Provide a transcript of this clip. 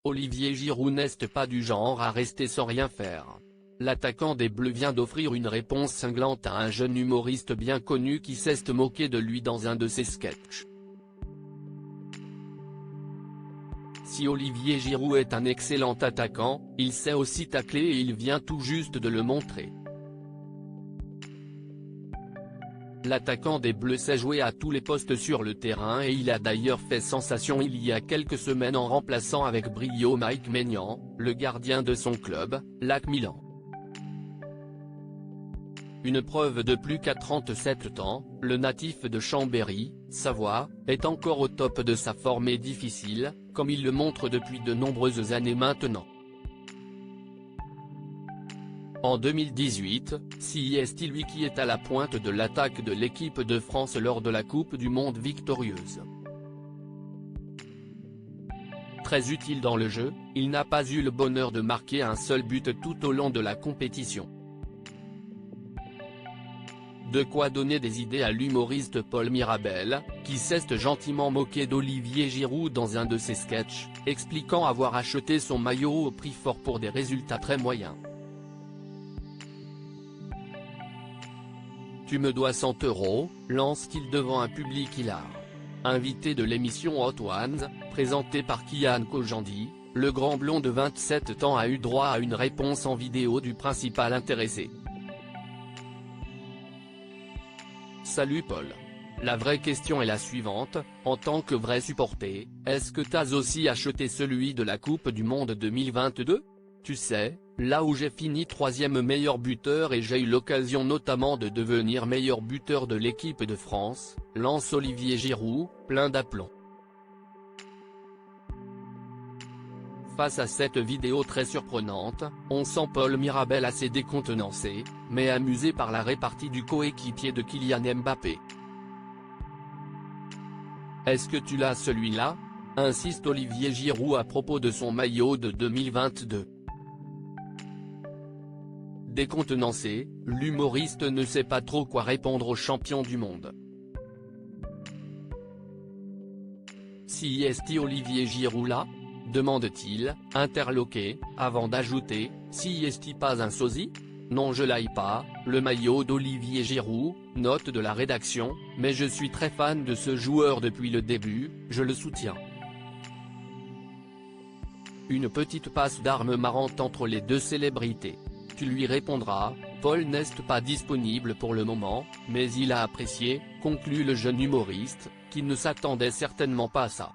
Olivier Giroud n'est pas du genre à rester sans rien faire. L'attaquant des Bleus vient d'offrir une réponse cinglante à un jeune humoriste bien connu qui s'est moqué de lui dans un de ses sketchs. Si Olivier Giroud est un excellent attaquant, il sait aussi tacler et il vient tout juste de le montrer. L'attaquant des Bleus sait jouer à tous les postes sur le terrain et il a d'ailleurs fait sensation il y a quelques semaines en remplaçant avec brio Mike Maignan, le gardien de son club, l'AC Milan. Une preuve de plus qu'à 37 ans, le natif de Chambéry, Savoie, est encore au top de sa forme et difficile, comme il le montre depuis de nombreuses années maintenant. En 2018, c'est lui qui est à la pointe de l'attaque de l'équipe de France lors de la Coupe du Monde victorieuse. Très utile dans le jeu, il n'a pas eu le bonheur de marquer un seul but tout au long de la compétition. De quoi donner des idées à l'humoriste Paul Mirabel, qui s'est gentiment moqué d'Olivier Giroud dans un de ses sketchs, expliquant avoir acheté son maillot au prix fort pour des résultats très moyens. Tu me dois 100 €, lance-t-il devant un public hilar. Invité de l'émission Hot Ones, présentée par Kian Kojandi, le grand blond de 27 ans a eu droit à une réponse en vidéo du principal intéressé. Salut Paul. La vraie question est la suivante, en tant que vrai supporter, est-ce que t'as aussi acheté celui de la Coupe du Monde 2022 ? Tu sais, là où j'ai fini 3e meilleur buteur et j'ai eu l'occasion notamment de devenir meilleur buteur de l'équipe de France, lance Olivier Giroud, plein d'aplomb. Face à cette vidéo très surprenante, on sent Paul Mirabel assez décontenancé, mais amusé par la répartie du coéquipier de Kylian Mbappé. Est-ce que tu l'as celui-là ? Insiste Olivier Giroud à propos de son maillot de 2022. Décontenancé, l'humoriste ne sait pas trop quoi répondre aux champions du monde. Si est Olivier Giroud là ? Demande-t-il, interloqué, avant d'ajouter, si est pas un sosie ? Non je l'aille pas, le maillot d'Olivier Giroud, note de la rédaction, mais je suis très fan de ce joueur depuis le début, je le soutiens. Une petite passe d'armes marrante entre les deux célébrités. Tu lui répondras, Paul n'est pas disponible pour le moment, mais il a apprécié, conclut le jeune humoriste, qui ne s'attendait certainement pas à ça.